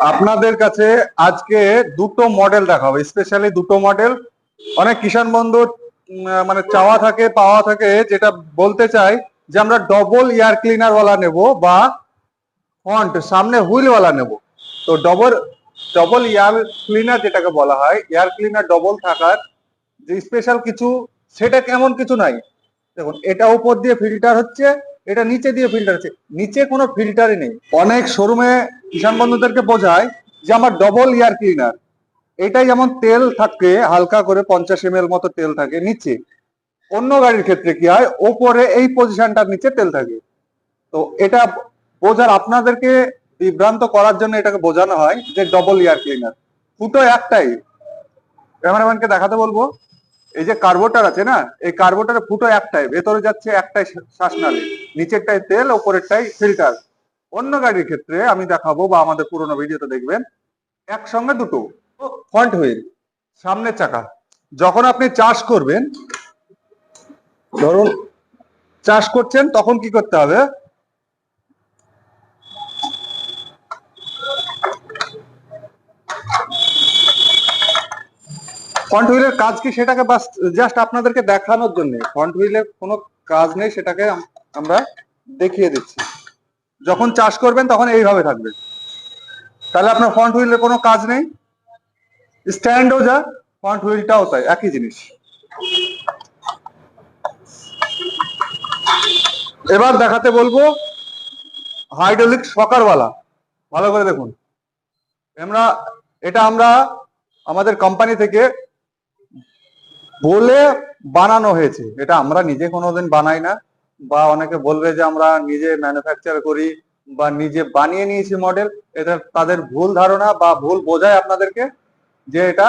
আপনাদের কাছে আজকে দুটো মডেল দেখাবো, স্পেশালি দুটো মডেল। অনেক কিষাণ বন্ধুর মানে চাওয়া থাকে, পাওয়া থাকে, যেটা বলতে চাই যে আমরা ডবল এয়ার ক্লিনার ওয়ালা নেব বা ফ্রন্ট সামনে হুইল ওয়ালা নেব। তো ডবল এয়ার ক্লিনার যেটাকে বলা হয়, এয়ার ক্লিনার ডবল থাকার যে স্পেশাল কিছু, সেটা কেমন কিছু নাই। দেখুন, এটা উপর দিয়ে ফিল্টার হচ্ছে, এটা নিচে দিয়ে ফিল্টার হচ্ছে, নিচে কোনো ফিল্টারই নেই। অনেক শোরুমে কিষাণ বন্ধুদেরকে বোঝায় যে আমার ডবল এয়ার ক্লিনার, এটাই যেমন তেল থাকে হালকা করে 50 ml মতো তেল থাকে নিচে। অন্য গাড়ির ক্ষেত্রে কি হয়, ওপরে এই পজিশনটার নিচে তেল থাকে। তো এটা বোঝার, আপনাদেরকে বিভ্রান্ত করার জন্য এটাকে বোঝানো হয় যে ডবল এয়ার ক্লিনার। ফুটো একটাই, ক্যামেরাম্যানকে দেখাতে বলবো। এই যে কার্বোটার আছে না, এই কার্বোটারে ফুটো একটাই, ভেতরে যাচ্ছে একটাই শ্বাসনালী, নিচেরটাই তেল, ওপরেরটাই ফিল্টার। অন্য গাড়ির ক্ষেত্রে আমি দেখাবো বা আমাদের পুরোনো ভিডিওতে দেখবেন একসঙ্গে দুটো। ফ্রন্ট হুইল, সামনের চাকা। যখন আপনি চাষ করবেন, ধরুন চাষ করছেন, তখন কি করতে হবে, ফ্রন্ট হুইলের কাজ কি সেটাকে বাস জাস্ট আপনাদেরকে দেখানোর জন্য। ফ্রন্ট হুইলের কোনো কাজ নেই, সেটাকে আমরা দেখিয়ে দিচ্ছি। যখন চাষ করবেন তখন এইভাবে থাকবে, তাহলে আপনার ফ্রন্ট হুইলের কোনো কাজ নেই। স্ট্যান্ডও যা, ফ্রন্ট হুইলটাও তাই, একই জিনিস। এবার দেখাতে বলবো হাইড্রোলিক শকারওয়ালা। ভালো করে দেখুন, আমরা আমাদের কোম্পানি থেকে বলে বানানো হয়েছে। এটা আমরা নিজে কোনোদিন বানাই না, বা অনেকে বলবে যে আমরা নিজে ম্যানুফ্যাকচার করি বা নিজে বানিয়ে নিয়েছি মডেল। এটা তাদের ভুল ধারণা বা ভুল বোঝায় আপনাদেরকে, যে এটা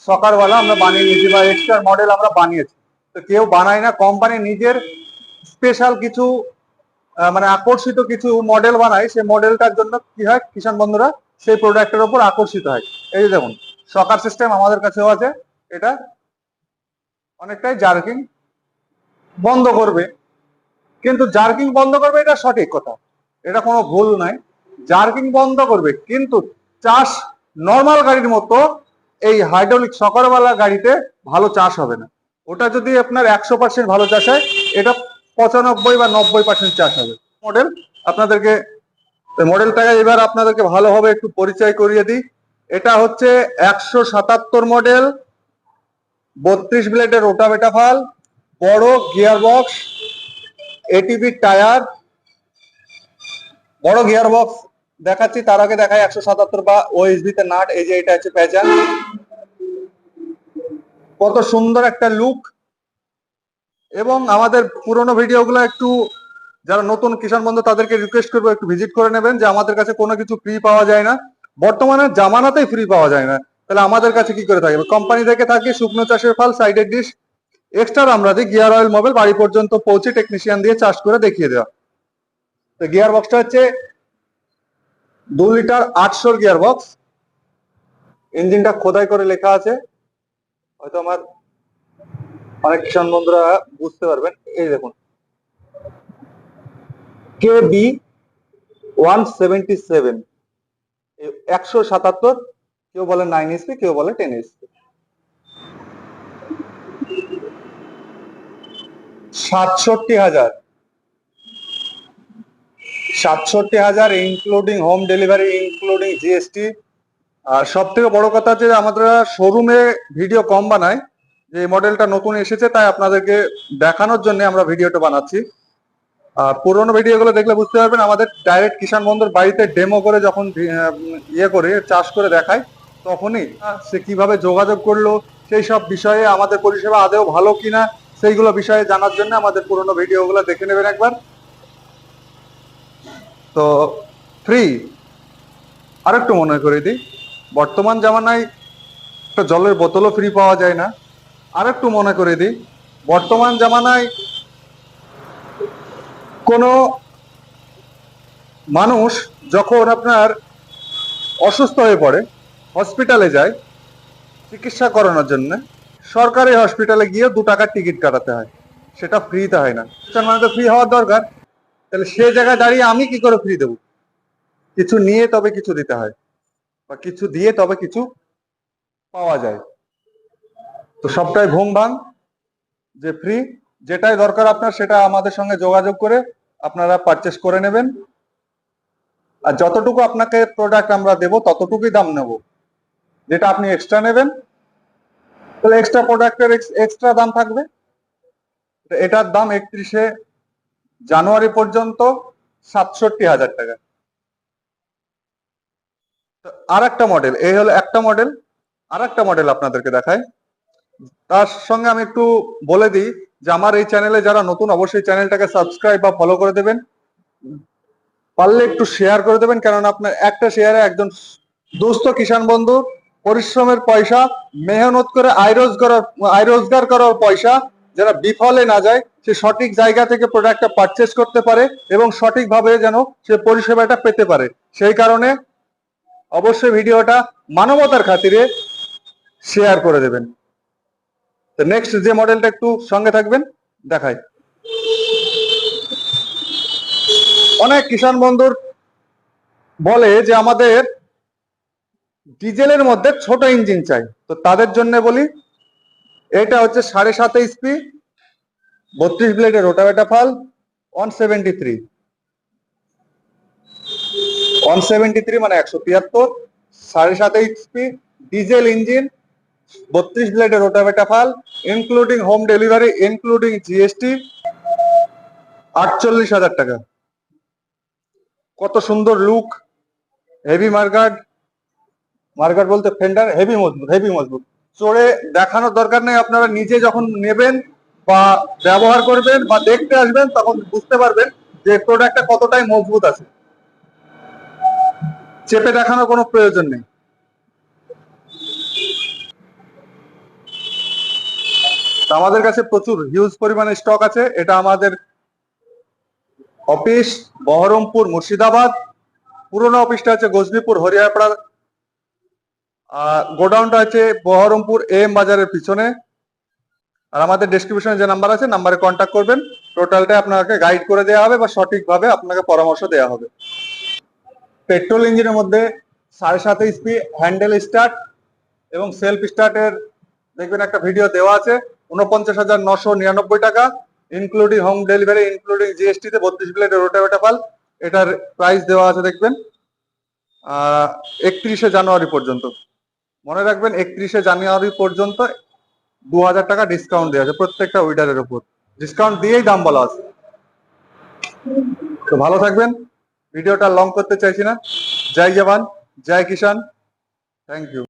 সকারওয়ালা আমরা বানিয়ে নিয়েছি বা এক্সট্রা মডেল আমরা বানিয়েছি। তো কেউ বানায় না, কোম্পানি নিজের স্পেশাল কিছু মানে আকর্ষিত কিছু মডেল বানায়। সেই মডেলটার জন্য কি হয়, কিষাণ বন্ধুরা সেই প্রোডাক্টের উপর আকর্ষিত হয়। এই যে দেখুন, সকার সিস্টেম আমাদের কাছেও আছে। এটা অনেকটাই জার্কিং বন্ধ করবে, কিন্তু জার্কিং বন্ধ করবে এটা সঠিক কথা, এটা কোনো ভুল নাই। জার্কিং বন্ধ করবে, কিন্তু চাষ নর্মাল গাড়ির মতো এই হাইড্রোলিক শকারওয়ালা গাড়িতে ভালো চাষ হবে না। ওটা যদি আপনার 100% ভালো চাষ হয়, এটা 95 বা 90% চাষ হবে। মডেল আপনাদেরকে, মডেলটাকে এবার আপনাদেরকে ভালোভাবে একটু পরিচয় করিয়ে দিই। এটা হচ্ছে 177 মডেল, 32 ব্লেডের রোটাভেটার, বড় গিয়ার বক্স, এটিভি টায়ার, বড় গিয়ার বক্স দেখাচ্ছি। তার আগে দেখায় 177 বা ওএসবি তে নাট। এই যে এটা হচ্ছে প্যাচার, কত সুন্দর একটা লুক। এবং আমাদের পুরোনো ভিডিওগুলো একটু, যারা নতুন কিষাণ বন্ধু তাদেরকে রিকোয়েস্ট করবো একটু ভিজিট করে নেবেন, যে আমাদের কাছে কোনো কিছু ফ্রি পাওয়া যায় না। বর্তমানে জামানাতেই ফ্রি পাওয়া যায় না, তাহলে আমাদের কাছে কি করে থাকবে। কোম্পানি থেকে থাকে শুকনো চাষের ফাল, সাইডের ডিশ, এক্সট্রা আমরা দিই গিয়ার অয়েল মোবাইল, বাড়ি পর্যন্ত পৌঁছে টেকনিশিয়ান দিয়ে চার্জ করে দেখিয়ে দেওয়া। তো গিয়ার বক্সটা হচ্ছে 2 লিটার 800 গিয়ার বক্স। ইঞ্জিনটা খোদাই করে লেখা আছে, হয়তো আমার অনেক কিষাণ বন্ধুরা বুঝতে পারবেন। এই দেখুন, KB 177, 177, কেউ বলে 9 HP, কেউ বলে 10 HP। 67,000, 67,000 including home delivery, including GST। আর সব থেকে বড় কথা হচ্ছে যে আমাদের শোরুমে ভিডিও কম বানাই, যে মডেলটা নতুন এসেছে তাই আপনাদেরকে দেখানোর জন্য আমরা ভিডিওটা বানাচ্ছি। পুরোনো ভিডিওগুলো দেখলে বুঝতে পারবেন, আমাদের ডাইরেক্ট কিষাণ বন্ধুর বাড়িতে ডেমো করে যখন ইয়ে করে চাষ করে দেখায়, তখনই সে কিভাবে যোগাযোগ করলো, সেই সব বিষয়ে, আমাদের পরিষেবা আদৌ ভালো কিনা সেইগুলো বিষয়ে জানার জন্য আমাদের পুরোনো ভিডিওগুলো দেখে নেবেন একবার। তো ফ্রি, আরেকটু মনে করে দিই, বর্তমান জামানায় একটা জলের বোতলও ফ্রি পাওয়া যায় না। আরেকটু মনে করে দিই, বর্তমান জামানায় কোনো মানুষ যখন আপনার অসুস্থ হয়ে পড়ে, হসপিটালে যায় চিকিৎসা করানোর জন্য, সরকারি হসপিটালে গিয়ে 2 টাকার টিকিট কাটাতে হয়, সেটা ফ্রিতে হয় না। মানে তো ফ্রি হওয়ার দরকার, তাহলে সে জায়গায় দাঁড়িয়ে আমি কি করে ফ্রি দেবো, কিছু নিয়ে তবে কিছু দিতে হয়। বা কিছু দিয়ে তবে কিছু পাওয়া যায়। তো সবটাই ভুং ভাং যে ফ্রি, যেটাই দরকার আপনার সেটা আমাদের সঙ্গে যোগাযোগ করে আপনারা পারচেস করে নেবেন। আর যতটুকু আপনাকে প্রোডাক্ট আমরা দেবো ততটুকুই দাম নেব। যেটা আপনি এক্সট্রা নেবেন তাহলে এক্সট্রা প্রোডাক্টের এক্সট্রা দাম থাকবে। এটার দাম 31শে জানুয়ারি পর্যন্ত 67,000 টাকা। আর একটা মডেল, এই হলো একটা মডেল। আর একটা মডেল আপনাদেরকে দেখায়। তার সঙ্গে আমি একটু বলে দিই যে আমার এই চ্যানেলে যারা নতুন অবশ্যই চ্যানেলটাকে সাবস্ক্রাইব বা ফলো করে দেবেন, পারলে একটু শেয়ার করে দেবেন, কারণ আপনার একটা শেয়ারে একজন দুস্থ কিষাণ বন্ধু পরিশ্রমের পয়সা, মেহনত করে আয় রোজগার করার পয়সা যারা বিফলে না যায়, সে সঠিক জায়গা থেকে প্রোডাক্টটা পারচেস করতে পারে এবং সঠিকভাবে যেন সে পরিষেবাটা পেতে পারে। সেই কারণে অবশ্যই ভিডিওটা মানবতার খাতিরে শেয়ার করে দেবেন। তো নেক্সট যে মডেলটা একটু সঙ্গে থাকবেন দেখাই। অনেক কিষাণ বন্ধুর বলে যে আমাদের ডিজেলের মধ্যে ছোট ইঞ্জিন চাই, তো তাদের জন্য বলি এটা হচ্ছে 7.5 HP 32 ব্লেডের রোটাভেটা ফাল 173 মানে 173, 7.5 HP ডিজেল ইঞ্জিন 32 ব্লেডের রোটাভেটা ফাল, including home delivery, including GST, 48,000 টাকা। কত সুন্দর লুক, হেভি মার্গার বলতে ফেন্ডার, হেভি মজবুত। চড়ে দেখানোর দরকার নেই, আপনারা নিজে যখন নেবেন বা ব্যবহার করবেন বা দেখতে আসবেন তখন বুঝতে পারবেন যে প্রোডাক্টটা কতটাই মজবুত আছে। চেপে দেখানোর কোনো প্রয়োজন নেই। আমাদের কাছে প্রচুর হিউজ পরিমাণে স্টক আছে। এটা আমাদের অফিস বহরমপুর মুর্শিদাবাদ, পুরোনো অফিসটা আছে গজনীপুর হরিয়ারপাড়া, গোডাউনটা আছে বহরমপুর এম বাজারের পিছনে। আর আমাদের ডেসক্রিপশনে যে নাম্বার আছে নাম্বারে কন্ট্যাক্ট করবেন, টোটালটা আপনাকে গাইড করে দেওয়া হবে বা সঠিকভাবে আপনাকে পরামর্শ দেওয়া হবে। পেট্রোল ইঞ্জিনের মধ্যে 7.5 HP হ্যান্ডেল স্টার্ট এবং সেলফ স্টার্টের দেখবেন একটা ভিডিও দেওয়া আছে, 49,999 টাকা, including home delivery, including GST তে 32 ব্লেডের রোটাভেটা ফাল। এটার প্রাইস দেওয়া আছে দেখবেন 31শে জানুয়ারি পর্যন্ত। মনে রাখবেন 31শে জানুয়ারি পর্যন্ত 2,000 টাকা ডিসকাউন্ট দেওয়া আছে প্রত্যেকটা উইডারের উপর। ডিসকাউন্ট দিয়েই দাম বলা আছে। তো ভালো থাকবেন, ভিডিওটা লং করতে চাইছি না। জয় জওয়ান, জয় কিষান, থ্যাংক ইউ।